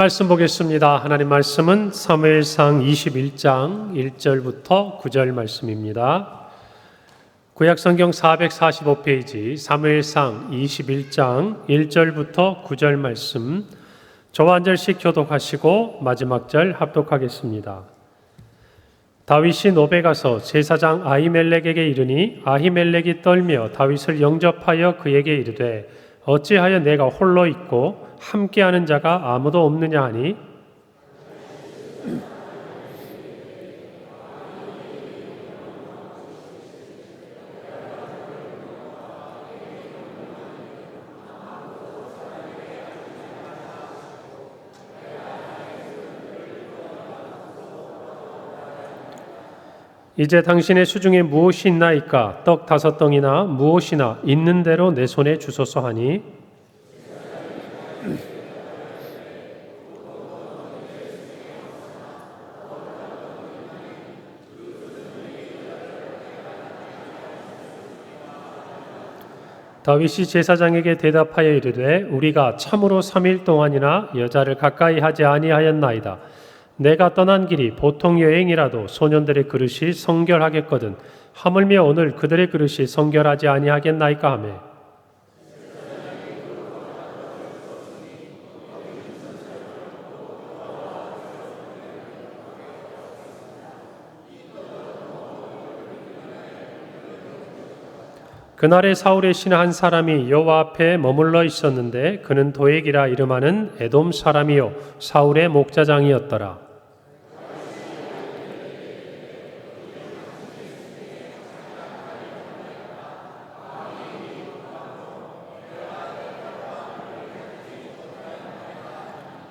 말씀 보겠습니다. 하나님 말씀은 사무엘상 21장 1절부터 9절 말씀입니다. 구약성경 445페이지 사무엘상 21장 1절부터 9절 말씀, 저와 한 절씩 교독하시고 마지막 절 합독하겠습니다. 다윗이 노베 가서 제사장 아히멜렉에게 이르니 아히멜렉이 떨며 다윗을 영접하여 그에게 이르되 어찌하여 내가 홀로 있고 함께하는 자가 아무도 없느냐 하니, 이제 당신의 수중에 무엇이 있나이까? 떡 5덩이나 무엇이나 있는 대로 내 손에 주소서 하니, 다윗이 제사장에게 대답하여 이르되 우리가 참으로 3일 동안이나 여자를 가까이 하지 아니하였나이다. 내가 떠난 길이 보통 여행이라도 소년들의 그릇이 성결하겠거든 하물며 오늘 그들의 그릇이 성결하지 아니하겠나이까 하매, 그날에 사울의 신 한 사람이 여호와 앞에 머물러 있었는데 그는 도액이라 이름하는 에돔 사람이요 사울의 목자장이었더라.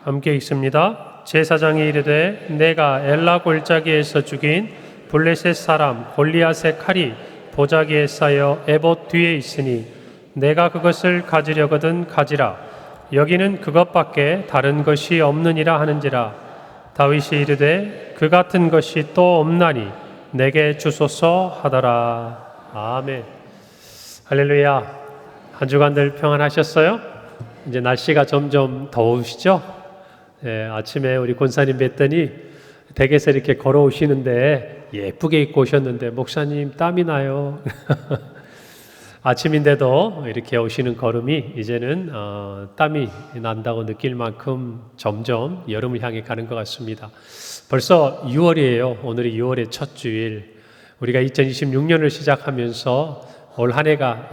함께 읽습니다. 제사장이 이르되 내가 엘라 골짜기에서 죽인 블레셋 사람 골리앗의 칼이 보자기에 쌓여 에봇 뒤에 있으니 내가 그것을 가지려거든 가지라. 여기는 그것밖에 다른 것이 없느니라 하는지라. 다윗이 이르되 그 같은 것이 또 없나니 내게 주소서 하더라. 아멘. 할렐루야. 한 주간들 평안하셨어요? 이제 날씨가 점점 더우시죠? 아침에 우리 권사님 뵀더니 댁에서 이렇게 걸어오시는데 예쁘게 입고 오셨는데 목사님 땀이 나요. 아침인데도 이렇게 오시는 걸음이 이제는 땀이 난다고 느낄 만큼 점점 여름을 향해 가는 것 같습니다. 벌써 6월이에요. 오늘이 6월의 첫 주일. 우리가 2026년을 시작하면서 올 한 해가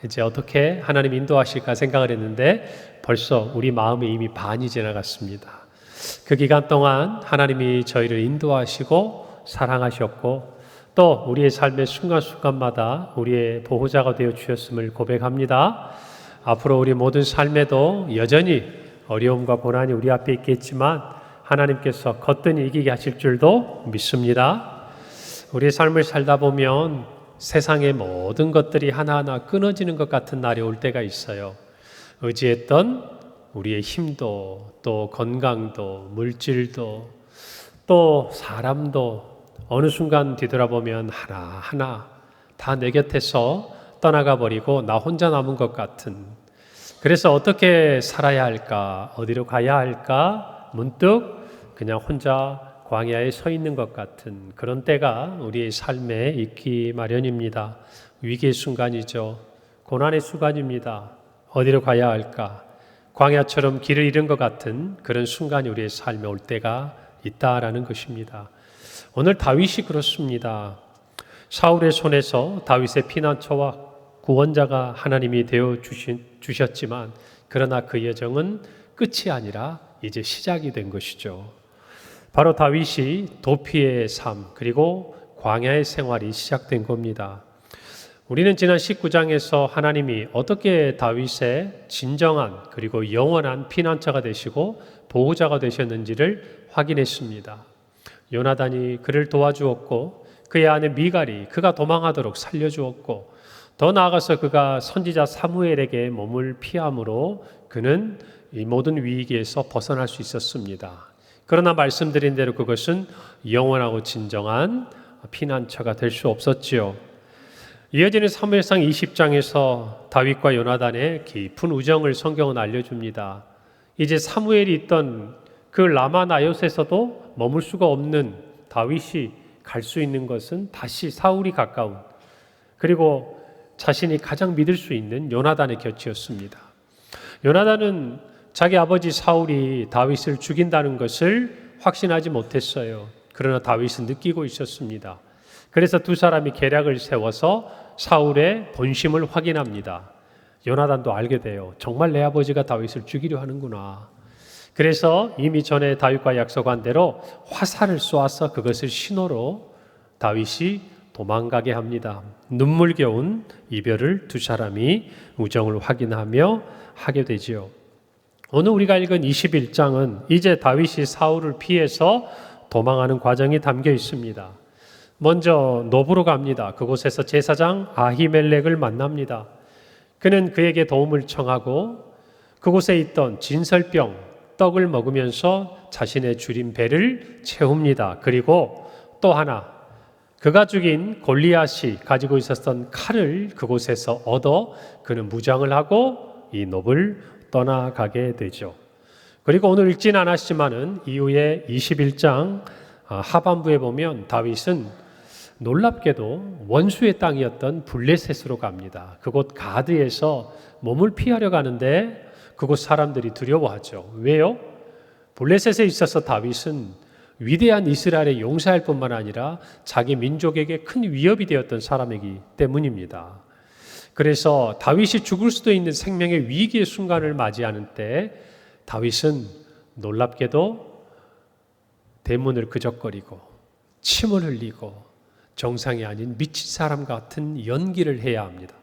이제 어떻게 하나님 인도하실까 생각을 했는데 벌써 우리 마음에 이미 반이 지나갔습니다. 그 기간 동안 하나님이 저희를 인도하시고 사랑하셨고 또 우리의 삶의 순간순간마다 우리의 보호자가 되어 주셨음을 고백합니다. 앞으로 우리 모든 삶에도 여전히 어려움과 고난이 우리 앞에 있겠지만 하나님께서 거뜬히 이기게 하실 줄도 믿습니다. 우리의 삶을 살다 보면 세상의 모든 것들이 하나하나 끊어지는 것 같은 날이 올 때가 있어요. 의지했던 우리의 힘도 또 건강도 물질도 또 사람도 어느 순간 뒤돌아보면 하나하나 다 내 곁에서 떠나가 버리고 나 혼자 남은 것 같은, 그래서 어떻게 살아야 할까, 어디로 가야 할까, 문득 그냥 혼자 광야에 서 있는 것 같은 그런 때가 우리의 삶에 있기 마련입니다. 위기의 순간이죠. 고난의 순간입니다. 어디로 가야 할까, 광야처럼 길을 잃은 것 같은 그런 순간이 우리의 삶에 올 때가 있다라는 것입니다. 오늘 다윗이 그렇습니다. 사울의 손에서 다윗의 피난처와 구원자가 하나님이 되어 주셨지만 그러나 그 여정은 끝이 아니라 이제 시작이 된 것이죠. 바로 다윗이 도피의 삶 그리고 광야의 생활이 시작된 겁니다. 우리는 지난 19장에서 하나님이 어떻게 다윗의 진정한 그리고 영원한 피난처가 되시고 보호자가 되셨는지를 확인했습니다. 요나단이 그를 도와주었고 그의 아내 미갈이 그가 도망하도록 살려주었고 더 나아가서 그가 선지자 사무엘에게 몸을 피함으로 그는 이 모든 위기에서 벗어날 수 있었습니다. 그러나 말씀드린 대로 그것은 영원하고 진정한 피난처가 될 수 없었지요. 이어지는 사무엘상 20장에서 다윗과 요나단의 깊은 우정을 성경은 알려줍니다. 이제 사무엘이 있던 그 라마 나요스에서도 머물 수가 없는 다윗이 갈 수 있는 것은 다시 사울이 가까운, 그리고 자신이 가장 믿을 수 있는 요나단의 곁이었습니다. 요나단은 자기 아버지 사울이 다윗을 죽인다는 것을 확신하지 못했어요. 그러나 다윗은 느끼고 있었습니다. 그래서 두 사람이 계략을 세워서 사울의 본심을 확인합니다. 요나단도 알게 돼요. 정말 내 아버지가 다윗을 죽이려 하는구나. 그래서 이미 전에 다윗과 약속한 대로 화살을 쏘아서 그것을 신호로 다윗이 도망가게 합니다. 눈물겨운 이별을 두 사람이 우정을 확인하며 하게 되지요. 오늘 우리가 읽은 21장은 이제 다윗이 사울을 피해서 도망하는 과정이 담겨 있습니다. 먼저 노브로 갑니다. 그곳에서 제사장 아히멜렉을 만납니다. 그는 그에게 도움을 청하고 그곳에 있던 진설병, 떡을 먹으면서 자신의 줄인 배를 채웁니다. 그리고 또 하나, 그가 죽인 골리앗이 가지고 있었던 칼을 그곳에서 얻어 그는 무장을 하고 이 놉을 떠나가게 되죠. 그리고 오늘 읽진 않았지만은 이후에 21장 하반부에 보면 다윗은 놀랍게도 원수의 땅이었던 블레셋으로 갑니다. 그곳 가드에서 몸을 피하려 가는데 그곳 사람들이 두려워하죠. 왜요? 블레셋에 있어서 다윗은 위대한 이스라엘의 용사일 뿐만 아니라 자기 민족에게 큰 위협이 되었던 사람이기 때문입니다. 그래서 다윗이 죽을 수도 있는 생명의 위기의 순간을 맞이하는 때 다윗은 놀랍게도 대문을 그적거리고 침을 흘리고 정상이 아닌 미친 사람 같은 연기를 해야 합니다.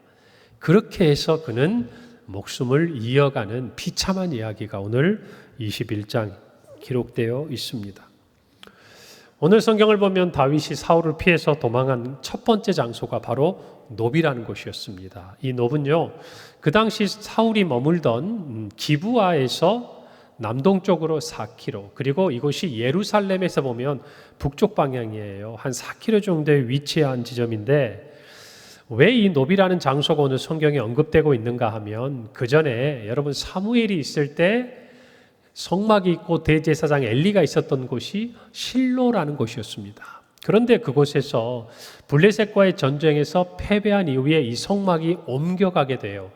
그렇게 해서 그는 목숨을 이어가는 비참한 이야기가 오늘 21장 기록되어 있습니다. 오늘 성경을 보면 다윗이 사울을 피해서 도망한 첫 번째 장소가 바로 놉이라는 곳이었습니다. 이 놉은요, 그 당시 사울이 머물던 기브아에서 남동쪽으로 4km, 그리고 이곳이 예루살렘에서 보면 북쪽 방향이에요. 한 4km 정도에 위치한 지점인데, 왜 이 놉이라는 장소가 오늘 성경에 언급되고 있는가 하면, 그 전에 여러분 사무엘이 있을 때 성막이 있고 대제사장 엘리가 있었던 곳이 실로라는 곳이었습니다. 그런데 그곳에서 블레셋과의 전쟁에서 패배한 이후에 이 성막이 옮겨가게 돼요.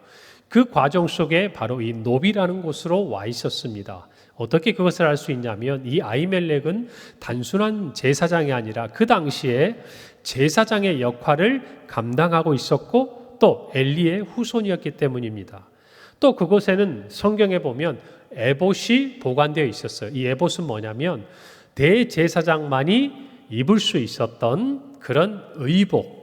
그 과정 속에 바로 이 놉이라는 곳으로 와 있었습니다. 어떻게 그것을 알 수 있냐면 이 아히멜렉은 단순한 제사장이 아니라 그 당시에 제사장의 역할을 감당하고 있었고 또 엘리의 후손이었기 때문입니다. 또 그곳에는 성경에 보면 에봇이 보관되어 있었어요. 이 에봇은 뭐냐면 대제사장만이 입을 수 있었던 그런 의복,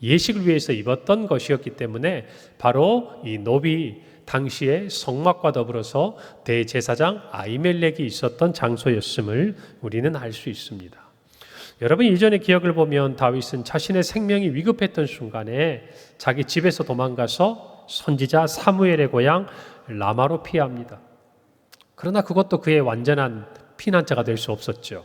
예식을 위해서 입었던 것이었기 때문에 바로 이 놉이 당시에 성막과 더불어서 대제사장 아히멜렉이 있었던 장소였음을 우리는 알 수 있습니다. 여러분 이전의 기억을 보면 다윗은 자신의 생명이 위급했던 순간에 자기 집에서 도망가서 선지자 사무엘의 고향 라마로 피합니다. 그러나 그것도 그의 완전한 피난처가 될 수 없었죠.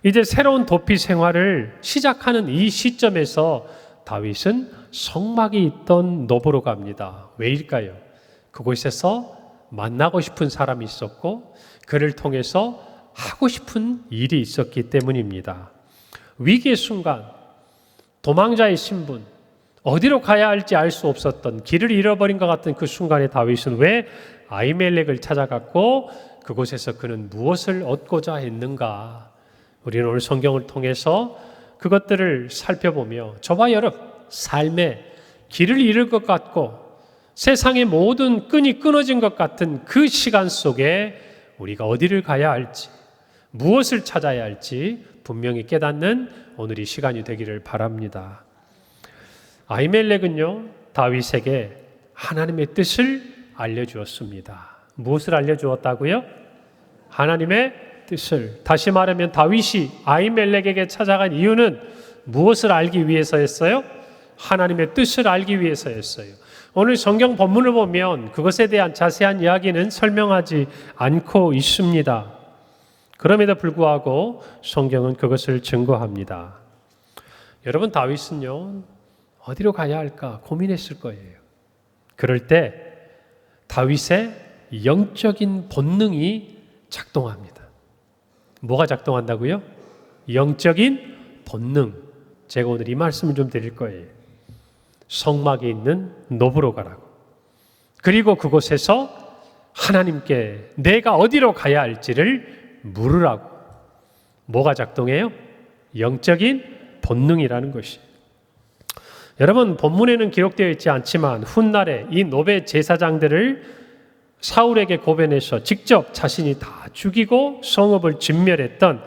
이제 새로운 도피 생활을 시작하는 이 시점에서 다윗은 성막이 있던 놉으로 갑니다. 왜일까요? 그곳에서 만나고 싶은 사람이 있었고 그를 통해서 하고 싶은 일이 있었기 때문입니다. 위기의 순간, 도망자의 신분, 어디로 가야 할지 알 수 없었던, 길을 잃어버린 것 같은 그 순간에 다윗은 왜 아히멜렉을 찾아갔고 그곳에서 그는 무엇을 얻고자 했는가? 우리는 오늘 성경을 통해서 그것들을 살펴보며 저와 여러분 삶에 길을 잃을 것 같고 세상의 모든 끈이 끊어진 것 같은 그 시간 속에 우리가 어디를 가야 할지, 무엇을 찾아야 할지 분명히 깨닫는 오늘이 시간이 되기를 바랍니다. 아히멜렉은요, 다윗에게 하나님의 뜻을 알려주었습니다. 무엇을 알려주었다고요? 하나님의 뜻을. 다시 말하면 다윗이 아히멜렉에게 찾아간 이유는 무엇을 알기 위해서였어요? 하나님의 뜻을 알기 위해서였어요. 오늘 성경 본문을 보면 그것에 대한 자세한 이야기는 설명하지 않고 있습니다. 그럼에도 불구하고 성경은 그것을 증거합니다. 여러분 다윗은요, 어디로 가야 할까 고민했을 거예요. 그럴 때 다윗의 영적인 본능이 작동합니다. 뭐가 작동한다고요? 영적인 본능. 제가 오늘 이 말씀을 좀 드릴 거예요. 성막에 있는 노브로 가라고. 그리고 그곳에서 하나님께 내가 어디로 가야 할지를 물으라고. 뭐가 작동해요? 영적인 본능이라는 것이. 여러분, 본문에는 기록되어 있지 않지만 훗날에 이 노베 제사장들을 사울에게 고변해서 직접 자신이 다 죽이고 성읍을 진멸했던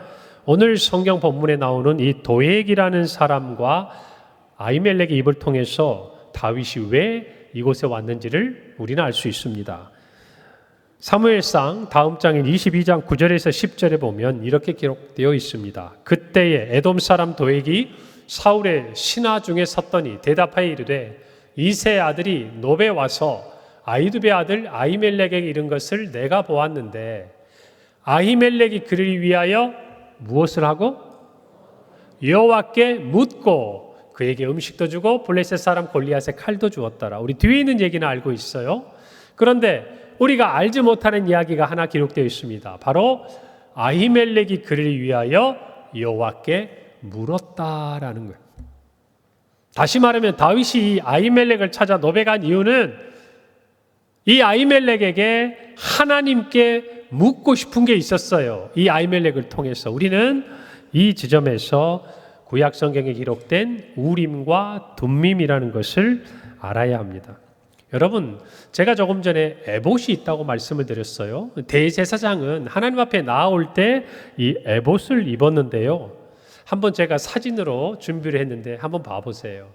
오늘 성경 본문에 나오는 이 도액이라는 사람과 아히멜렉의 입을 통해서 다윗이 왜 이곳에 왔는지를 우리는 알 수 있습니다. 사무엘상 다음 장인 22장 9절에서 10절에 보면 이렇게 기록되어 있습니다. 그때에 에돔 사람 도액이 사울의 신하 중에 섰더니 대답하여 이르되 이세 아들이 노베 와서 아히두베 아들 아히멜렉에게 이른 것을 내가 보았는데 아히멜렉이 그를 위하여 무엇을 하고 여호와께 묻고 그에게 음식도 주고 블레셋 사람 골리앗의 칼도 주었더라. 우리 뒤에 있는 얘기는 알고 있어요. 그런데 우리가 알지 못하는 이야기가 하나 기록되어 있습니다. 바로 아히멜렉이 그를 위하여 여호와께 물었다라는 거예요. 다시 말하면 다윗이 이 아히멜렉을 찾아 노베 간 이유는 이 아히멜렉에게 하나님께 묻고 싶은 게 있었어요. 이 아히멜렉을 통해서 우리는 이 지점에서 구약 성경에 기록된 우림과 둠밈이라는 것을 알아야 합니다. 여러분, 제가 조금 전에 에봇이 있다고 말씀을 드렸어요. 대제사장은 하나님 앞에 나아올 때 이 에봇을 입었는데요. 한번 제가 사진으로 준비를 했는데 한번 봐보세요.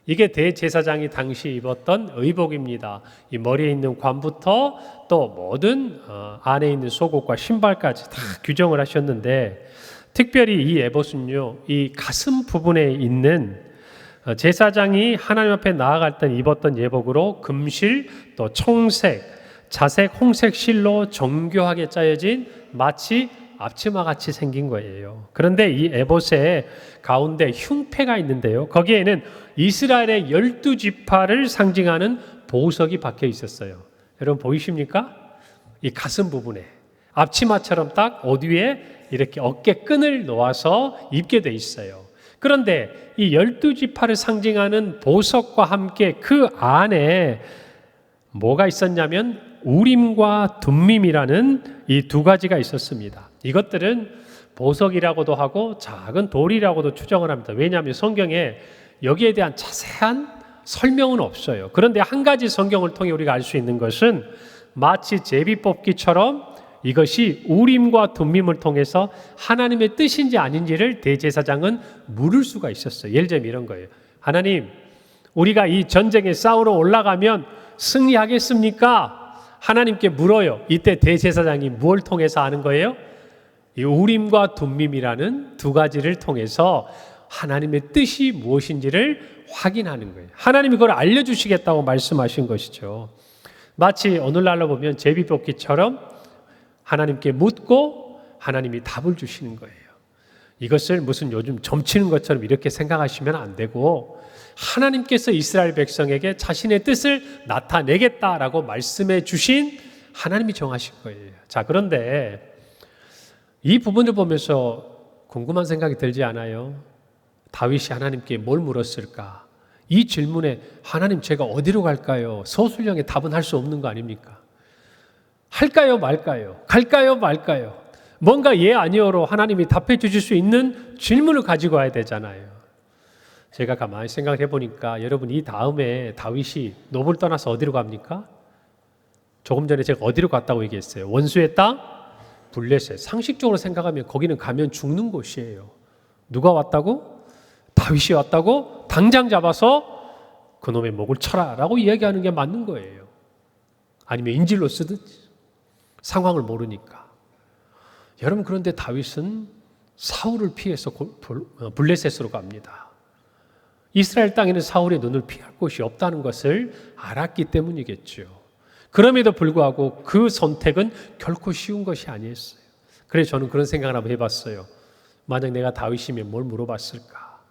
이게 대제사장이 당시 입었던 의복입니다. 이 머리에 있는 관부터 또 모든 안에 있는 속옷과 신발까지 다 규정을 하셨는데 특별히 이 에봇은요, 이 가슴 부분에 있는 제사장이 하나님 앞에 나아갈 때 입었던 예복으로 금실, 또 청색, 자색, 홍색 실로 정교하게 짜여진 마치 앞치마같이 생긴 거예요. 그런데 이 에봇의 가운데 흉패가 있는데요. 거기에는 이스라엘의 12지파를 상징하는 보석이 박혀 있었어요. 여러분 보이십니까? 이 가슴 부분에 앞치마처럼 딱 옷 위에 이렇게 어깨끈을 놓아서 입게 돼 있어요. 그런데 이 12지파를 상징하는 보석과 함께 그 안에 뭐가 있었냐면 우림과 둠밈이라는 이 두 가지가 있었습니다. 이것들은 보석이라고도 하고 작은 돌이라고도 추정을 합니다. 왜냐하면 성경에 여기에 대한 자세한 설명은 없어요. 그런데 한 가지 성경을 통해 우리가 알 수 있는 것은 마치 제비뽑기처럼 이것이 우림과 둠밈을 통해서 하나님의 뜻인지 아닌지를 대제사장은 물을 수가 있었어요. 예를 들면 이런 거예요. 하나님, 우리가 이 전쟁에 싸우러 올라가면 승리하겠습니까? 하나님께 물어요. 이때 대제사장이 뭘 통해서 아는 거예요? 이 우림과 둠밈이라는 두 가지를 통해서 하나님의 뜻이 무엇인지를 확인하는 거예요. 하나님이 그걸 알려주시겠다고 말씀하신 것이죠. 마치 오늘날로 보면 제비뽑기처럼 하나님께 묻고 하나님이 답을 주시는 거예요. 이것을 무슨 요즘 점치는 것처럼 이렇게 생각하시면 안 되고 하나님께서 이스라엘 백성에게 자신의 뜻을 나타내겠다라고 말씀해 주신 하나님이 정하신 거예요. 자, 그런데 이 부분을 보면서 궁금한 생각이 들지 않아요? 다윗이 하나님께 뭘 물었을까? 이 질문에 하나님 제가 어디로 갈까요? 서술형의 답은 할 수 없는 거 아닙니까? 할까요 말까요? 갈까요 말까요? 뭔가 예 아니요로 하나님이 답해 주실 수 있는 질문을 가지고 와야 되잖아요. 제가 가만히 생각해 보니까 여러분 이 다음에 다윗이 노브를 떠나서 어디로 갑니까? 조금 전에 제가 어디로 갔다고 얘기했어요? 원수의 땅 블레셋. 상식적으로 생각하면 거기는 가면 죽는 곳이에요. 누가 왔다고? 다윗이 왔다고? 당장 잡아서 그놈의 목을 쳐라 라고 이야기하는 게 맞는 거예요. 아니면 인질로 쓰든지. 상황을 모르니까. 여러분 그런데 다윗은 사울을 피해서 블레셋으로 갑니다. 이스라엘 땅에는 사울의 눈을 피할 곳이 없다는 것을 알았기 때문이겠죠. 그럼에도 불구하고 그 선택은 결코 쉬운 것이 아니었어요. 그래서 저는 그런 생각을 한번 해봤어요. 만약 내가 다윗이면 뭘 물어봤을까?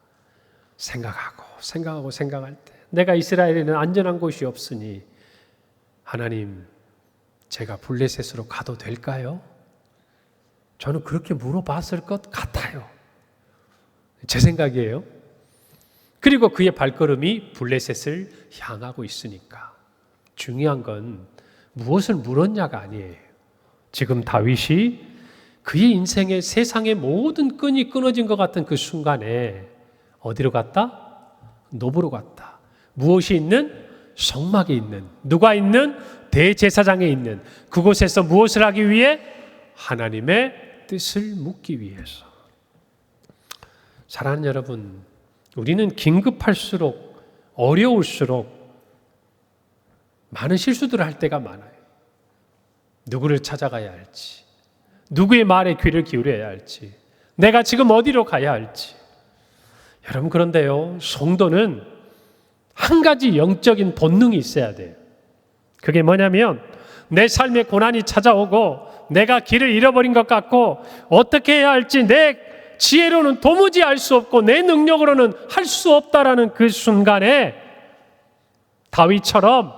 생각할 때 내가 이스라엘에는 안전한 곳이 없으니 하나님 제가 블레셋으로 가도 될까요? 저는 그렇게 물어봤을 것 같아요. 제 생각이에요. 그리고 그의 발걸음이 블레셋을 향하고 있으니까. 중요한 건 무엇을 물었냐가 아니에요. 지금 다윗이 그의 인생의 세상의 모든 끈이 끊어진 것 같은 그 순간에 어디로 갔다? 노브로 갔다. 무엇이 있는? 성막에 있는, 누가 있는? 대제사장에 있는 그곳에서 무엇을 하기 위해? 하나님의 뜻을 묻기 위해서. 사랑하는 여러분, 우리는 긴급할수록 어려울수록 많은 실수들을 할 때가 많아요. 누구를 찾아가야 할지, 누구의 말에 귀를 기울여야 할지, 내가 지금 어디로 가야 할지. 여러분, 그런데요, 성도는 한 가지 영적인 본능이 있어야 돼요. 그게 뭐냐면 내 삶에 고난이 찾아오고 내가 길을 잃어버린 것 같고 어떻게 해야 할지 내 지혜로는 도무지 알 수 없고 내 능력으로는 할 수 없다라는 그 순간에 다윗처럼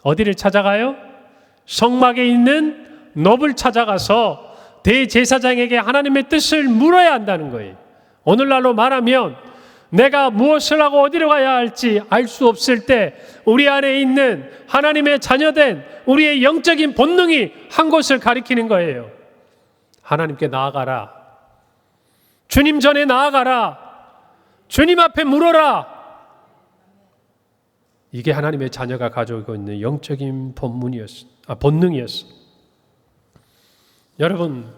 어디를 찾아가요? 성막에 있는 놉을 찾아가서 대제사장에게 하나님의 뜻을 물어야 한다는 거예요. 오늘날로 말하면 내가 무엇을 하고 어디로 가야 할지 알 수 없을 때 우리 안에 있는 하나님의 자녀된 우리의 영적인 본능이 한 곳을 가리키는 거예요. 하나님께 나아가라. 주님 전에 나아가라. 주님 앞에 물어라. 이게 하나님의 자녀가 가지고 있는 영적인 본능이었어. 여러분,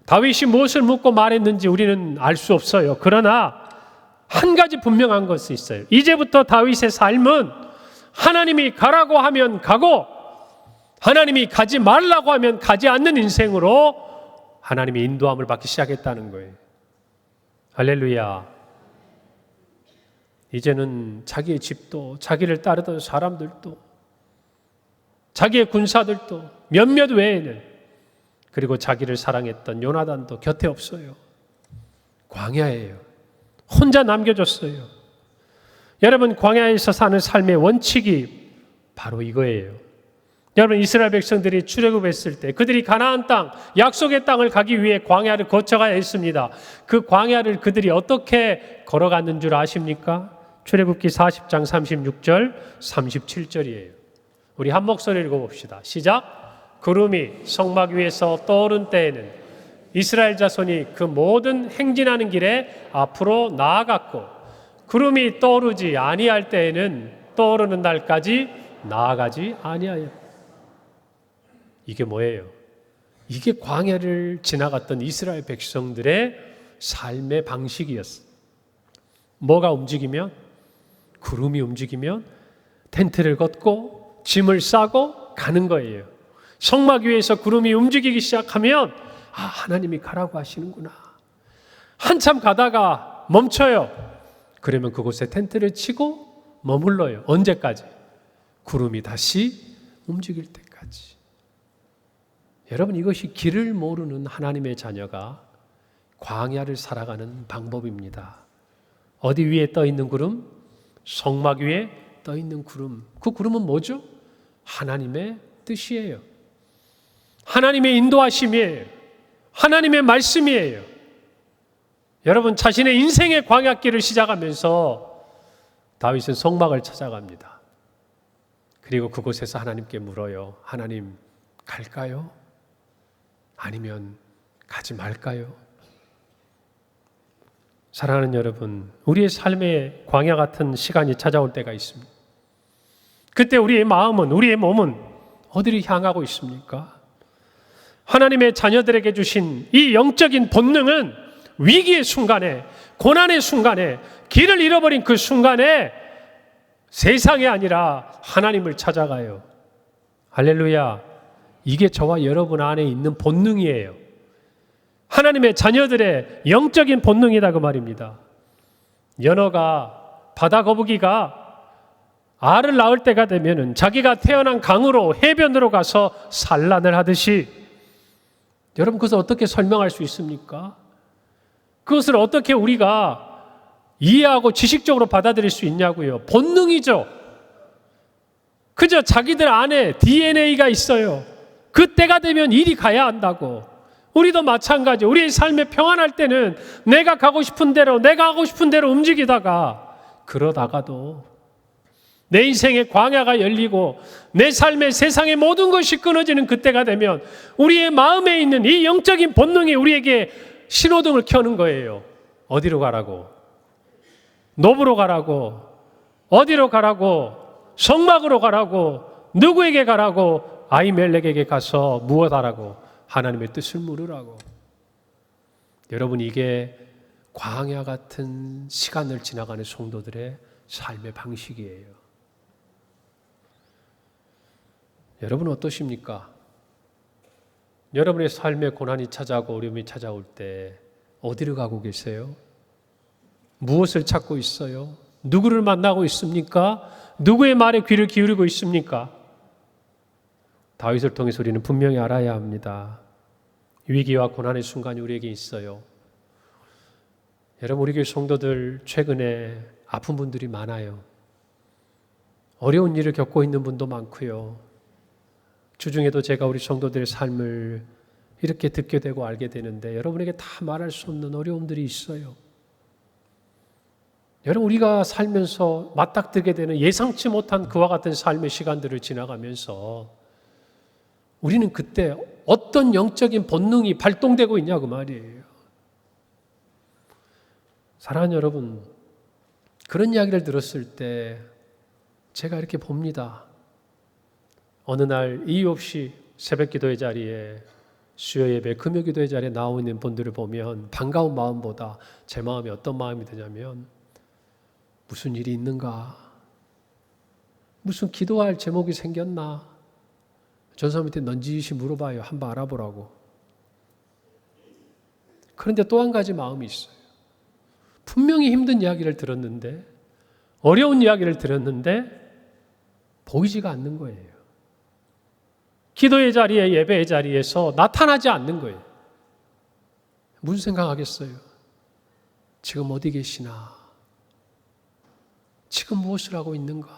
다윗이 무엇을 묻고 말했는지 우리는 알 수 없어요. 그러나 한 가지 분명한 것이 있어요. 이제부터 다윗의 삶은 하나님이 가라고 하면 가고 하나님이 가지 말라고 하면 가지 않는 인생으로 하나님의 인도함을 받기 시작했다는 거예요. 할렐루야. 이제는 자기의 집도, 자기를 따르던 사람들도, 자기의 군사들도 몇몇 외에는, 그리고 자기를 사랑했던 요나단도 곁에 없어요. 광야예요. 혼자 남겨졌어요. 여러분, 광야에서 사는 삶의 원칙이 바로 이거예요. 여러분, 이스라엘 백성들이 출애굽했을 때 그들이 가나안 땅, 약속의 땅을 가기 위해 광야를 거쳐가야 했습니다. 그 광야를 그들이 어떻게 걸어갔는 줄 아십니까? 출애굽기 40장 36절, 37절이에요. 우리 한 목소리를 읽어봅시다. 시작. 구름이 성막 위에서 떠오른 때에는 이스라엘 자손이 그 모든 행진하는 길에 앞으로 나아갔고 구름이 떠오르지 아니할 때에는 떠오르는 날까지 나아가지 아니하였다. 이게 뭐예요? 이게 광야를 지나갔던 이스라엘 백성들의 삶의 방식이었어요. 뭐가 움직이면? 구름이 움직이면 텐트를 걷고 짐을 싸고 가는 거예요. 성막 위에서 구름이 움직이기 시작하면 하나님이 가라고 하시는구나. 한참 가다가 멈춰요. 그러면 그곳에 텐트를 치고 머물러요. 언제까지? 구름이 다시 움직일 때까지. 여러분, 이것이 길을 모르는 하나님의 자녀가 광야를 살아가는 방법입니다. 어디 위에 떠 있는 구름? 성막 위에 떠 있는 구름. 그 구름은 뭐죠? 하나님의 뜻이에요. 하나님의 인도하심이에요. 하나님의 말씀이에요. 여러분, 자신의 인생의 광야길을 시작하면서 다윗은 성막을 찾아갑니다. 그리고 그곳에서 하나님께 물어요. 하나님, 갈까요? 아니면 가지 말까요? 사랑하는 여러분, 우리의 삶의 광야 같은 시간이 찾아올 때가 있습니다. 그때 우리의 마음은, 우리의 몸은 어디를 향하고 있습니까? 하나님의 자녀들에게 주신 이 영적인 본능은 위기의 순간에, 고난의 순간에, 길을 잃어버린 그 순간에 세상이 아니라 하나님을 찾아가요. 할렐루야. 이게 저와 여러분 안에 있는 본능이에요. 하나님의 자녀들의 영적인 본능이다 그 말입니다. 연어가, 바다 거북이가 알을 낳을 때가 되면은 자기가 태어난 강으로, 해변으로 가서 산란을 하듯이, 여러분, 그것을 어떻게 설명할 수 있습니까? 그것을 어떻게 우리가 이해하고 지식적으로 받아들일 수 있냐고요. 본능이죠. 그저 자기들 안에 DNA가 있어요. 그때가 되면 이리 가야 한다고. 우리도 마찬가지. 우리의 삶에 평안할 때는 내가 가고 싶은 대로, 내가 하고 싶은 대로 움직이다가, 그러다가도 내 인생의 광야가 열리고 내 삶의 세상의 모든 것이 끊어지는 그때가 되면 우리의 마음에 있는 이 영적인 본능이 우리에게 신호등을 켜는 거예요. 어디로 가라고? 노브로 가라고? 어디로 가라고? 성막으로 가라고? 누구에게 가라고? 아히멜렉에게 가서 무엇하라고? 하나님의 뜻을 물으라고. 여러분, 이게 광야 같은 시간을 지나가는 성도들의 삶의 방식이에요. 여러분은 어떠십니까? 여러분의 삶에 고난이 찾아오고 어려움이 찾아올 때 어디로 가고 계세요? 무엇을 찾고 있어요? 누구를 만나고 있습니까? 누구의 말에 귀를 기울이고 있습니까? 다윗을 통해서 우리는 분명히 알아야 합니다. 위기와 고난의 순간이 우리에게 있어요. 여러분, 우리 교회 성도들 최근에 아픈 분들이 많아요. 어려운 일을 겪고 있는 분도 많고요. 주중에도 제가 우리 성도들의 삶을 이렇게 듣게 되고 알게 되는데 여러분에게 다 말할 수 없는 어려움들이 있어요. 여러분, 우리가 살면서 맞닥뜨게 되는 예상치 못한 그와 같은 삶의 시간들을 지나가면서 우리는 그때 어떤 영적인 본능이 발동되고 있냐 그 말이에요. 사랑하는 여러분, 그런 이야기를 들었을 때 제가 이렇게 봅니다. 어느 날 이유 없이 새벽 기도의 자리에, 수요 예배, 금요 기도의 자리에 나오고 있는 분들을 보면 반가운 마음보다 제 마음이 어떤 마음이 드냐면, 무슨 일이 있는가? 무슨 기도할 제목이 생겼나? 전 사람한테 넌지시 물어봐요. 한번 알아보라고. 그런데 또 한 가지 마음이 있어요. 분명히 힘든 이야기를 들었는데, 어려운 이야기를 들었는데 보이지가 않는 거예요. 기도의 자리에, 예배의 자리에서 나타나지 않는 거예요. 무슨 생각하겠어요? 지금 어디 계시나? 지금 무엇을 하고 있는가?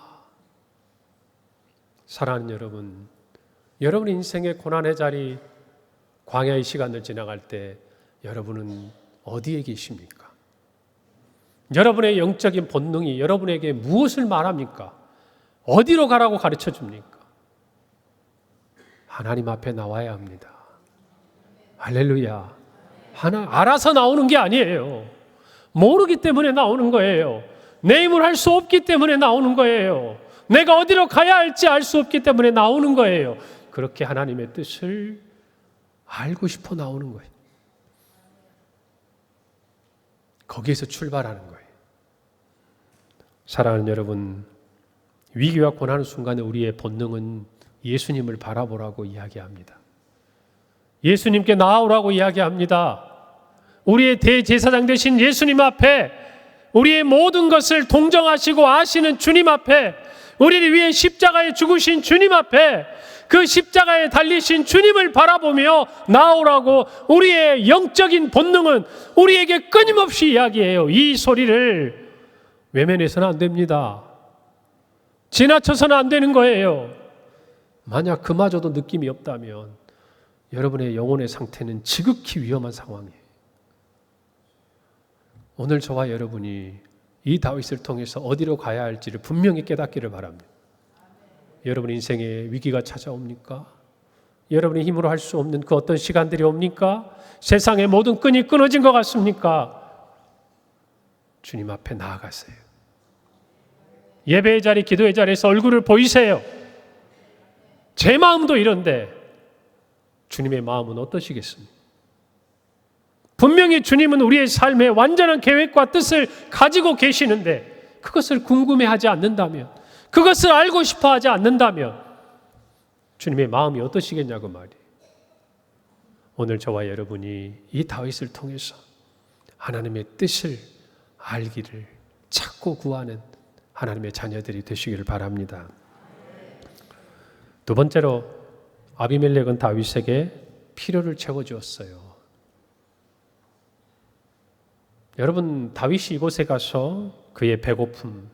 사랑하는 여러분, 여러분 인생의 고난의 자리, 광야의 시간을 지나갈 때 여러분은 어디에 계십니까? 여러분의 영적인 본능이 여러분에게 무엇을 말합니까? 어디로 가라고 가르쳐 줍니까? 하나님 앞에 나와야 합니다. 할렐루야. 알아서 나오는 게 아니에요. 모르기 때문에 나오는 거예요. 내 힘을 할 수 없기 때문에 나오는 거예요. 내가 어디로 가야 할지 알 수 없기 때문에 나오는 거예요. 그렇게 하나님의 뜻을 알고 싶어 나오는 거예요. 거기에서 출발하는 거예요. 사랑하는 여러분, 위기와 고난의 순간에 우리의 본능은 예수님을 바라보라고 이야기합니다. 예수님께 나아오라고 이야기합니다. 우리의 대제사장 되신 예수님 앞에, 우리의 모든 것을 동정하시고 아시는 주님 앞에, 우리를 위해 십자가에 죽으신 주님 앞에, 그 십자가에 달리신 주님을 바라보며 나오라고 우리의 영적인 본능은 우리에게 끊임없이 이야기해요. 이 소리를 외면해서는 안 됩니다. 지나쳐서는 안 되는 거예요. 만약 그마저도 느낌이 없다면 여러분의 영혼의 상태는 지극히 위험한 상황이에요. 오늘 저와 여러분이 이 다윗을 통해서 어디로 가야 할지를 분명히 깨닫기를 바랍니다. 여러분 인생에 위기가 찾아옵니까? 여러분의 힘으로 할 수 없는 그 어떤 시간들이 옵니까? 세상의 모든 끈이 끊어진 것 같습니까? 주님 앞에 나아가세요. 예배의 자리, 기도의 자리에서 얼굴을 보이세요. 제 마음도 이런데 주님의 마음은 어떠시겠습니까? 분명히 주님은 우리의 삶에 완전한 계획과 뜻을 가지고 계시는데 그것을 궁금해하지 않는다면, 그것을 알고 싶어하지 않는다면 주님의 마음이 어떠시겠냐고 말이에요. 오늘 저와 여러분이 이 다윗을 통해서 하나님의 뜻을 알기를 찾고 구하는 하나님의 자녀들이 되시기를 바랍니다. 두 번째로 아비멜렉은 다윗에게 필요를 채워주었어요. 여러분, 다윗이 이곳에 가서 그의 배고픔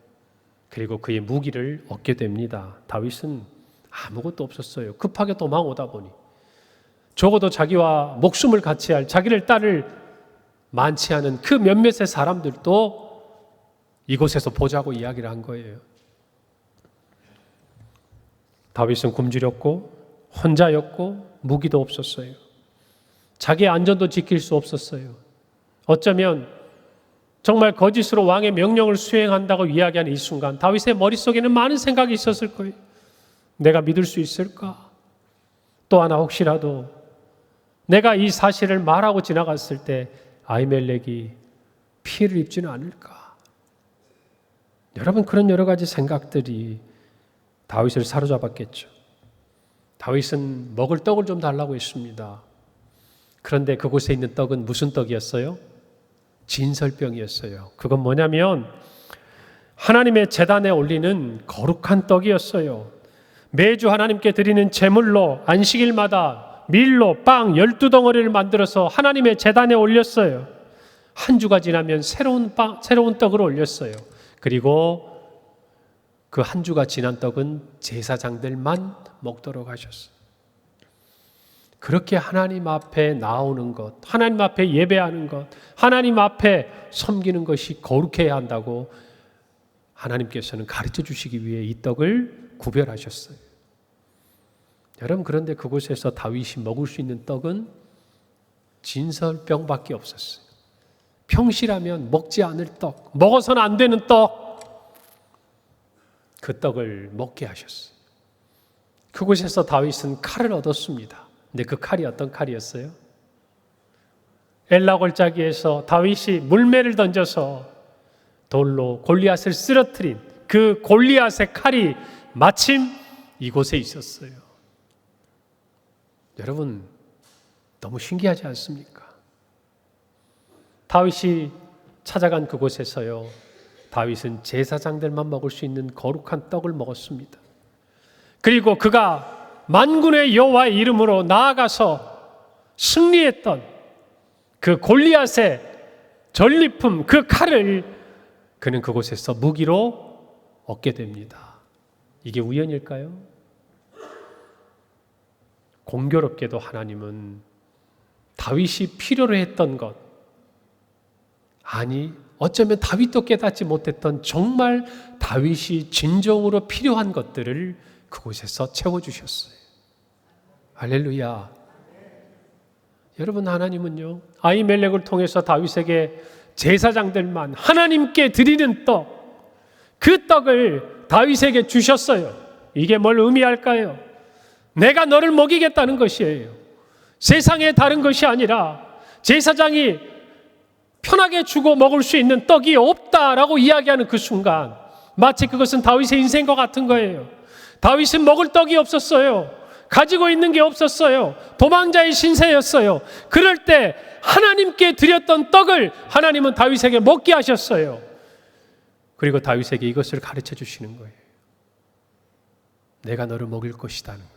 그리고 그의 무기를 얻게 됩니다. 다윗은 아무것도 없었어요. 급하게 도망오다 보니 적어도 자기와 목숨을 같이 할 자기를 딸을 많지 않은 그 몇몇의 사람들도 이곳에서 보자고 이야기를 한 거예요. 다윗은 굶주렸고 혼자였고 무기도 없었어요. 자기의 안전도 지킬 수 없었어요. 어쩌면 정말 거짓으로 왕의 명령을 수행한다고 이야기하는 이 순간 다윗의 머릿속에는 많은 생각이 있었을 거예요. 내가 믿을 수 있을까? 또 하나 혹시라도 내가 이 사실을 말하고 지나갔을 때 아히멜렉이 피해를 입지는 않을까? 여러분, 그런 여러 가지 생각들이 다윗을 사로잡았겠죠. 다윗은 먹을 떡을 좀 달라고 했습니다. 그런데 그곳에 있는 떡은 무슨 떡이었어요? 진설병이었어요. 그건 뭐냐면 하나님의 제단에 올리는 거룩한 떡이었어요. 매주 하나님께 드리는 제물로 안식일마다 밀로 빵 12덩어리를 만들어서 하나님의 제단에 올렸어요. 한 주가 지나면 새로운 떡을 올렸어요. 그리고 그 한 주가 지난 떡은 제사장들만 먹도록 하셨어요. 그렇게 하나님 앞에 나오는 것, 하나님 앞에 예배하는 것, 하나님 앞에 섬기는 것이 거룩해야 한다고 하나님께서는 가르쳐 주시기 위해 이 떡을 구별하셨어요. 여러분, 그런데 그곳에서 다윗이 먹을 수 있는 떡은 진설병밖에 없었어요. 평시라면 먹지 않을 떡, 먹어서는 안 되는 떡, 그 떡을 먹게 하셨어요. 그곳에서 다윗은 칼을 얻었습니다. 근데 그 칼이 어떤 칼이었어요? 엘라 골짜기에서 다윗이 물매를 던져서 돌로 골리앗을 쓰러뜨린 그 골리앗의 칼이 마침 이곳에 있었어요. 여러분, 너무 신기하지 않습니까? 다윗이 찾아간 그곳에서요, 다윗은 제사장들만 먹을 수 있는 거룩한 떡을 먹었습니다. 그리고 그가 만군의 여호와의 이름으로 나아가서 승리했던 그 골리앗의 전리품, 그 칼을 그는 그곳에서 무기로 얻게 됩니다. 이게 우연일까요? 공교롭게도 하나님은 다윗이 필요로 했던 것, 아니 어쩌면 다윗도 깨닫지 못했던 정말 다윗이 진정으로 필요한 것들을 그곳에서 채워주셨어요. 할렐루야. 여러분, 하나님은요, 아히멜렉을 통해서 다윗에게 제사장들만 하나님께 드리는 떡, 그 떡을 다윗에게 주셨어요. 이게 뭘 의미할까요? 내가 너를 먹이겠다는 것이에요. 세상에 다른 것이 아니라 제사장이 편하게 주고 먹을 수 있는 떡이 없다라고 이야기하는 그 순간 마치 그것은 다윗의 인생과 같은 거예요. 다윗은 먹을 떡이 없었어요. 가지고 있는 게 없었어요. 도망자의 신세였어요. 그럴 때 하나님께 드렸던 떡을 하나님은 다윗에게 먹게 하셨어요. 그리고 다윗에게 이것을 가르쳐 주시는 거예요. 내가 너를 먹일 것이라는 거예요.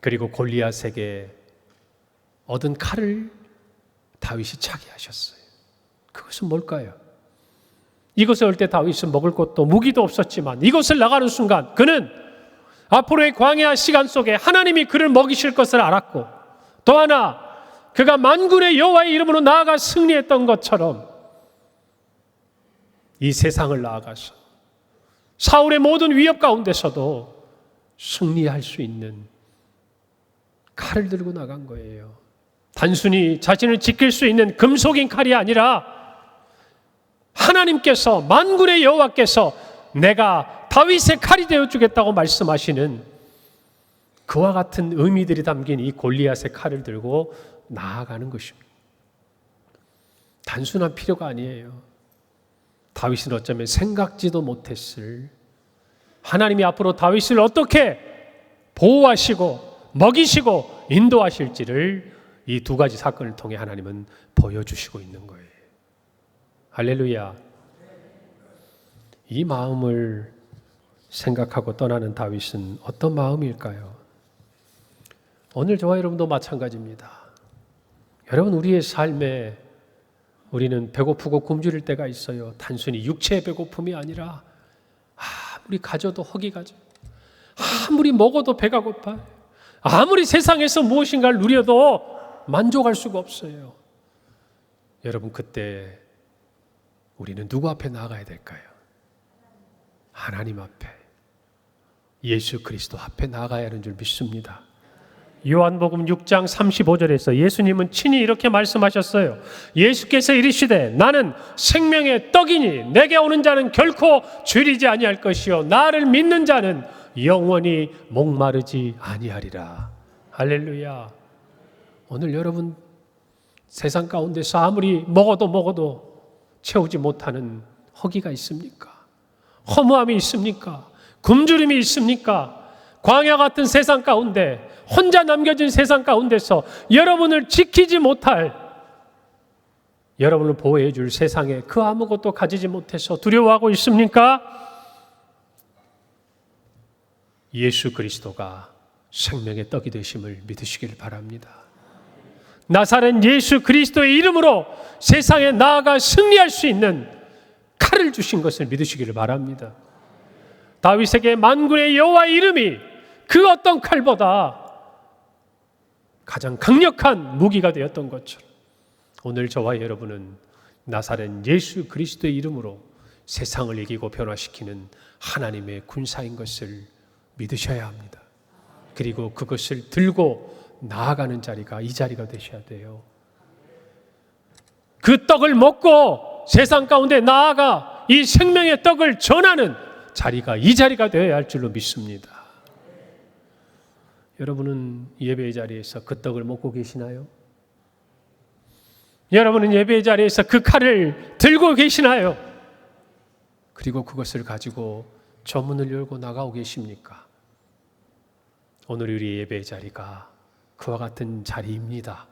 그리고 골리앗에게 얻은 칼을 다윗이 차게 하셨어요. 그것은 뭘까요? 이곳에 올 때 다윗은 먹을 것도 무기도 없었지만 이곳을 나가는 순간 그는 앞으로의 광야 시간 속에 하나님이 그를 먹이실 것을 알았고, 또 하나 그가 만군의 여호와의 이름으로 나아가 승리했던 것처럼 이 세상을 나아가서 사울의 모든 위협 가운데서도 승리할 수 있는 칼을 들고 나간 거예요. 단순히 자신을 지킬 수 있는 금속인 칼이 아니라 하나님께서, 만군의 여호와께서 내가 다윗의 칼이 되어주겠다고 말씀하시는 그와 같은 의미들이 담긴 이 골리앗의 칼을 들고 나아가는 것입니다. 단순한 필요가 아니에요. 다윗은 어쩌면 생각지도 못했을, 하나님이 앞으로 다윗을 어떻게 보호하시고 먹이시고 인도하실지를 이 두 가지 사건을 통해 하나님은 보여주시고 있는 거예요. 할렐루야. 이 마음을 생각하고 떠나는 다윗은 어떤 마음일까요? 오늘 저와 여러분도 마찬가지입니다. 여러분, 우리의 삶에 우리는 배고프고 굶주릴 때가 있어요. 단순히 육체의 배고픔이 아니라 아무리 가져도 허기가 져, 아무리 먹어도 배가 고파요. 아무리 세상에서 무엇인가를 누려도 만족할 수가 없어요. 여러분, 그때 우리는 누구 앞에 나아가야 될까요? 하나님 앞에, 예수 그리스도 앞에 나아가야 하는 줄 믿습니다. 요한복음 6장 35절에서 예수님은 친히 이렇게 말씀하셨어요. 예수께서 이르시되 나는 생명의 떡이니 내게 오는 자는 결코 줄이지 아니할 것이요 나를 믿는 자는 영원히 목마르지 아니하리라. 할렐루야. 오늘 여러분 세상 가운데서 아무리 먹어도 채우지 못하는 허기가 있습니까? 허무함이 있습니까? 굶주림이 있습니까? 광야 같은 세상 가운데, 혼자 남겨진 세상 가운데서 여러분을 지키지 못할, 여러분을 보호해 줄 세상에 그 아무것도 가지지 못해서 두려워하고 있습니까? 예수 그리스도가 생명의 떡이 되심을 믿으시길 바랍니다. 나사렛 예수 그리스도의 이름으로 세상에 나아가 승리할 수 있는 칼을 주신 것을 믿으시기를 바랍니다. 다윗에게 만군의 여호와의 이름이 그 어떤 칼보다 가장 강력한 무기가 되었던 것처럼 오늘 저와 여러분은 나사렛 예수 그리스도의 이름으로 세상을 이기고 변화시키는 하나님의 군사인 것을 믿으셔야 합니다. 그리고 그것을 들고 나아가는 자리가 이 자리가 되셔야 돼요. 그 떡을 먹고 세상 가운데 나아가 이 생명의 떡을 전하는 자리가 이 자리가 되어야 할 줄로 믿습니다. 여러분은 예배의 자리에서 그 떡을 먹고 계시나요? 여러분은 예배의 자리에서 그 칼을 들고 계시나요? 그리고 그것을 가지고 저 문을 열고 나가고 계십니까? 오늘 우리 예배의 자리가 그와 같은 자리입니다.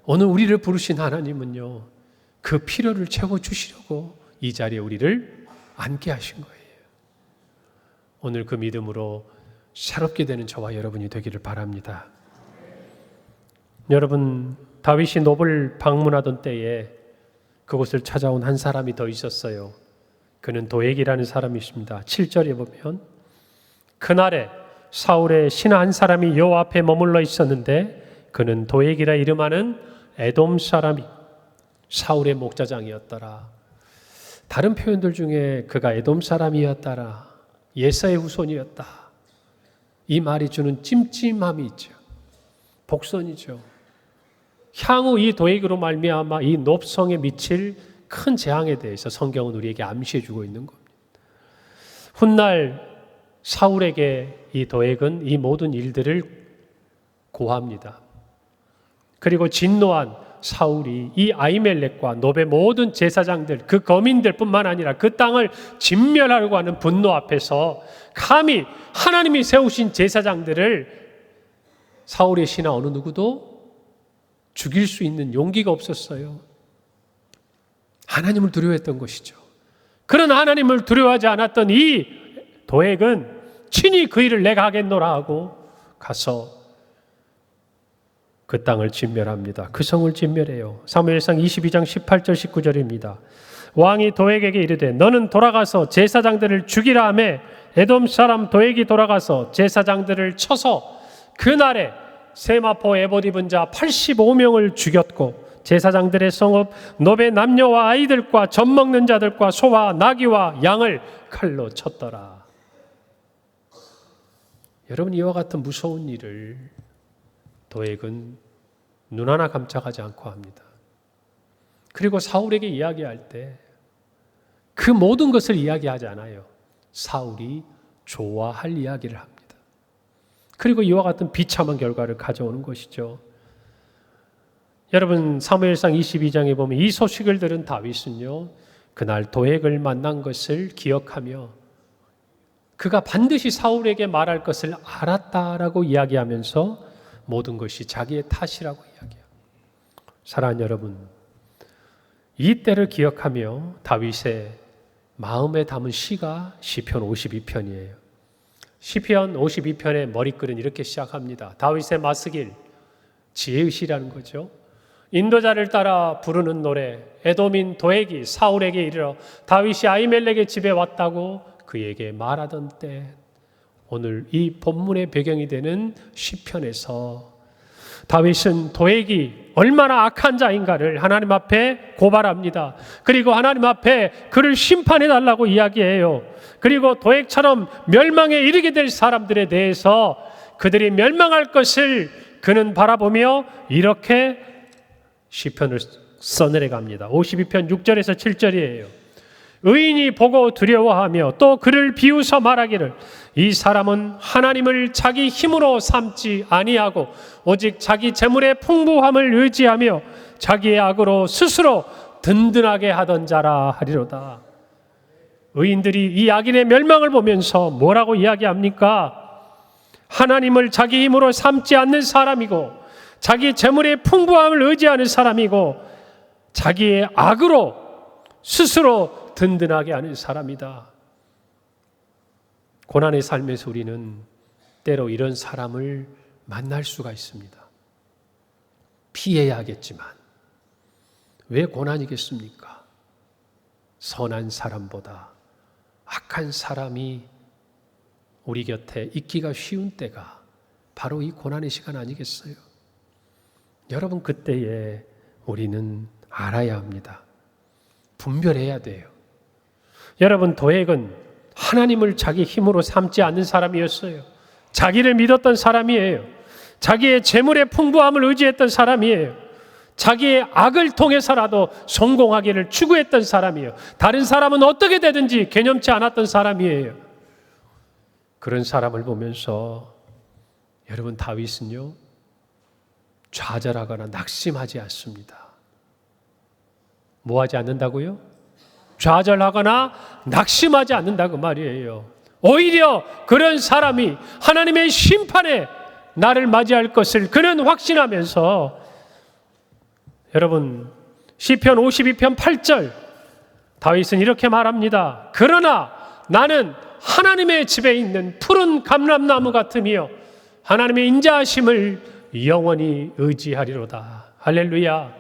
오늘 우리를 부르신 하나님은요, 그 필요를 채워주시려고 이 자리에 우리를 앉게 하신 거예요. 오늘 그 믿음으로 새롭게 되는 저와 여러분이 되기를 바랍니다. 여러분, 다윗이 노블 방문하던 때에 그곳을 찾아온 한 사람이 더 있었어요. 그는 도액이라는 사람이 있습니다. 7절에 보면 그날에 사울의 신하 한 사람이 여호와 앞에 머물러 있었는데 그는 도액이라 이름하는 에돔 사람이 사울의 목자장이었더라. 다른 표현들 중에 그가 에돔 사람이었더라, 예사의 후손이었다, 이 말이 주는 찜찜함이 있죠. 복선이죠. 향후 이 도액으로 말미암아 이 높성에 미칠 큰 재앙에 대해서 성경은 우리에게 암시해 주고 있는 겁니다. 훗날 사울에게 이 도액은 이 모든 일들을 고합니다. 그리고 진노한 사울이 이 아히멜렉과 노베 모든 제사장들, 그 거민들뿐만 아니라 그 땅을 진멸하려고 하는 분노 앞에서 감히 하나님이 세우신 제사장들을 사울의 신하 어느 누구도 죽일 수 있는 용기가 없었어요. 하나님을 두려워했던 것이죠. 그런 하나님을 두려워하지 않았던 이 도액은 친히 그 일을 내가 하겠노라 하고 가서 그 땅을 진멸합니다. 그 성을 진멸해요. 사무엘상 22장 18절 19절입니다. 왕이 도액에게 이르되 너는 돌아가서 제사장들을 죽이라 하매 에돔 사람 도액이 돌아가서 제사장들을 쳐서 그날에 세마포 에봇 입은 자 85명을 죽였고 제사장들의 성읍 노베 남녀와 아이들과 젖 먹는 자들과 소와 나귀와 양을 칼로 쳤더라. 여러분, 이와 같은 무서운 일을 도액은 눈 하나 깜짝하지 않고 합니다. 그리고 사울에게 이야기할 때 그 모든 것을 이야기하지 않아요. 사울이 좋아할 이야기를 합니다. 그리고 이와 같은 비참한 결과를 가져오는 것이죠. 여러분, 사무엘상 22장에 보면 이 소식을 들은 다윗은요, 그날 도액을 만난 것을 기억하며 그가 반드시 사울에게 말할 것을 알았다라고 이야기하면서 모든 것이 자기의 탓이라고 이야기합니다. 사랑하는 여러분, 이 때를 기억하며 다윗의 마음에 담은 시가 시편 52편이에요. 시편 52편의 머리글은 이렇게 시작합니다. 다윗의 마스길, 지혜의 시라는 거죠. 인도자를 따라 부르는 노래, 에돔인 도액이 사울에게 이르러 다윗이 아히멜렉의 집에 왔다고 그에게 말하던 때, 오늘 이 본문의 배경이 되는 시편에서 다윗은 도액이 얼마나 악한 자인가를 하나님 앞에 고발합니다. 그리고 하나님 앞에 그를 심판해 달라고 이야기해요. 그리고 도액처럼 멸망에 이르게 될 사람들에 대해서 그들이 멸망할 것을 그는 바라보며 이렇게 시편을 써내려갑니다. 52편 6절에서 7절이에요. 의인이 보고 두려워하며 또 그를 비웃어 말하기를 이 사람은 하나님을 자기 힘으로 삼지 아니하고 오직 자기 재물의 풍부함을 의지하며 자기의 악으로 스스로 든든하게 하던 자라 하리로다. 의인들이 이 악인의 멸망을 보면서 뭐라고 이야기합니까? 하나님을 자기 힘으로 삼지 않는 사람이고 자기 재물의 풍부함을 의지하는 사람이고 자기의 악으로 스스로 든든하게 하는 사람이다. 고난의 삶에서 우리는 때로 이런 사람을 만날 수가 있습니다. 피해야 하겠지만 왜 고난이겠습니까? 선한 사람보다 악한 사람이 우리 곁에 있기가 쉬운 때가 바로 이 고난의 시간 아니겠어요? 여러분, 그때에 우리는 알아야 합니다. 분별해야 돼요. 여러분, 도액은 하나님을 자기 힘으로 삼지 않는 사람이었어요. 자기를 믿었던 사람이에요. 자기의 재물의 풍부함을 의지했던 사람이에요. 자기의 악을 통해서라도 성공하기를 추구했던 사람이에요. 다른 사람은 어떻게 되든지 개념치 않았던 사람이에요. 그런 사람을 보면서 여러분, 다윗은요 좌절하거나 낙심하지 않습니다. 뭐 하지 않는다고요? 좌절하거나 낙심하지 않는다 그 말이에요. 오히려 그런 사람이 하나님의 심판에 나를 맞이할 것을 그는 확신하면서, 여러분 시편 52편 8절 다윗은 이렇게 말합니다. 그러나 나는 하나님의 집에 있는 푸른 감람나무 같으며 하나님의 인자하심을 영원히 의지하리로다. 할렐루야.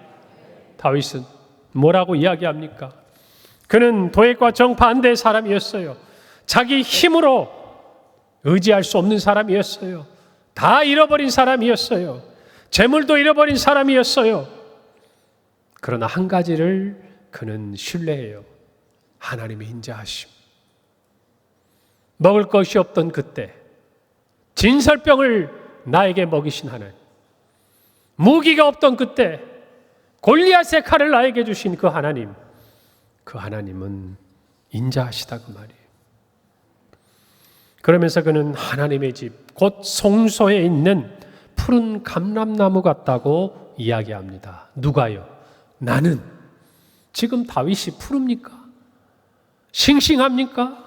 다윗은 뭐라고 이야기합니까? 그는 도액과 정반대의 사람이었어요. 자기 힘으로 의지할 수 없는 사람이었어요. 다 잃어버린 사람이었어요. 재물도 잃어버린 사람이었어요. 그러나 한 가지를 그는 신뢰해요. 하나님의 인자하심. 먹을 것이 없던 그때 진설병을 나에게 먹이신 하나님, 무기가 없던 그때 골리앗의 칼을 나에게 주신 그 하나님, 그 하나님은 인자하시다 그 말이에요. 그러면서 그는 하나님의 집, 곧 성소에 있는 푸른 감람나무 같다고 이야기합니다. 누가요? 나는. 지금 다윗이 푸릅니까? 싱싱합니까?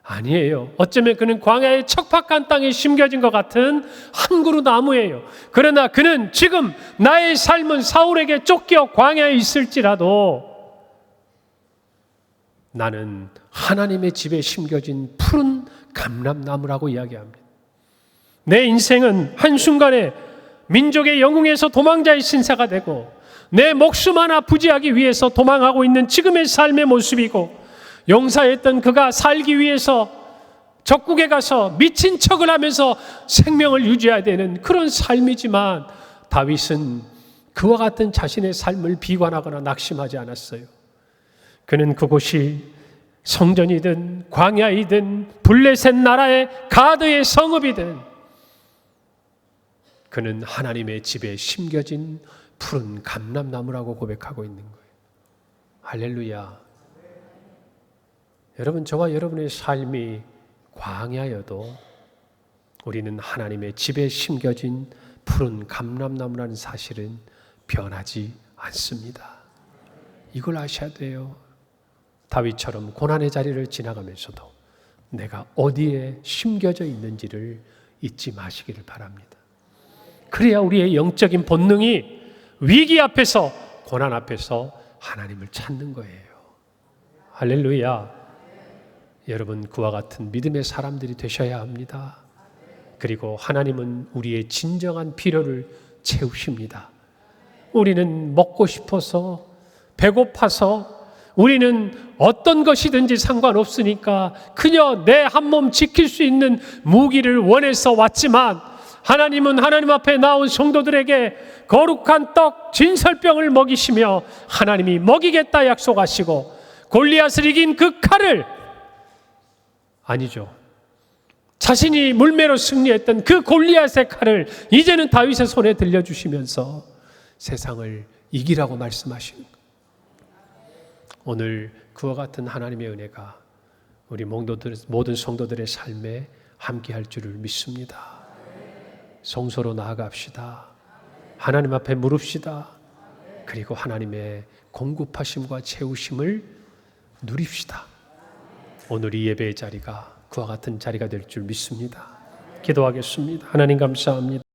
아니에요. 어쩌면 그는 광야의 척박한 땅에 심겨진 것 같은 한 그루 나무예요. 그러나 그는 지금 나의 삶은 사울에게 쫓겨 광야에 있을지라도 나는 하나님의 집에 심겨진 푸른 감람나무라고 이야기합니다. 내 인생은 한순간에 민족의 영웅에서 도망자의 신세가 되고 내 목숨 하나 부지하기 위해서 도망하고 있는 지금의 삶의 모습이고, 용사였던 그가 살기 위해서 적국에 가서 미친 척을 하면서 생명을 유지해야 되는 그런 삶이지만, 다윗은 그와 같은 자신의 삶을 비관하거나 낙심하지 않았어요. 그는 그곳이 성전이든 광야이든 블레셋 나라의 가드의 성읍이든 그는 하나님의 집에 심겨진 푸른 감람나무라고 고백하고 있는 거예요. 할렐루야. 여러분, 저와 여러분의 삶이 광야여도 우리는 하나님의 집에 심겨진 푸른 감람나무라는 사실은 변하지 않습니다. 이걸 아셔야 돼요. 다윗처럼 고난의 자리를 지나가면서도 내가 어디에 심겨져 있는지를 잊지 마시기를 바랍니다. 그래야 우리의 영적인 본능이 위기 앞에서, 고난 앞에서 하나님을 찾는 거예요. 할렐루야. 여러분, 그와 같은 믿음의 사람들이 되셔야 합니다. 그리고 하나님은 우리의 진정한 필요를 채우십니다. 우리는 먹고 싶어서, 배고파서, 우리는 어떤 것이든지 상관없으니까 그저 내 한 몸 지킬 수 있는 무기를 원해서 왔지만 하나님은 하나님 앞에 나온 성도들에게 거룩한 떡 진설병을 먹이시며 하나님이 먹이겠다 약속하시고 골리앗을 이긴 그 칼을 아니죠. 자신이 물매로 승리했던 그 골리앗의 칼을 이제는 다윗의 손에 들려주시면서 세상을 이기라고 말씀하시는 거예요. 오늘 그와 같은 하나님의 은혜가 우리 모든 성도들의 삶에 함께할 줄을 믿습니다. 성소로 나아갑시다. 하나님 앞에 물읍시다. 그리고 하나님의 공급하심과 채우심을 누립시다. 오늘 이 예배의 자리가 그와 같은 자리가 될 줄 믿습니다. 기도하겠습니다. 하나님 감사합니다.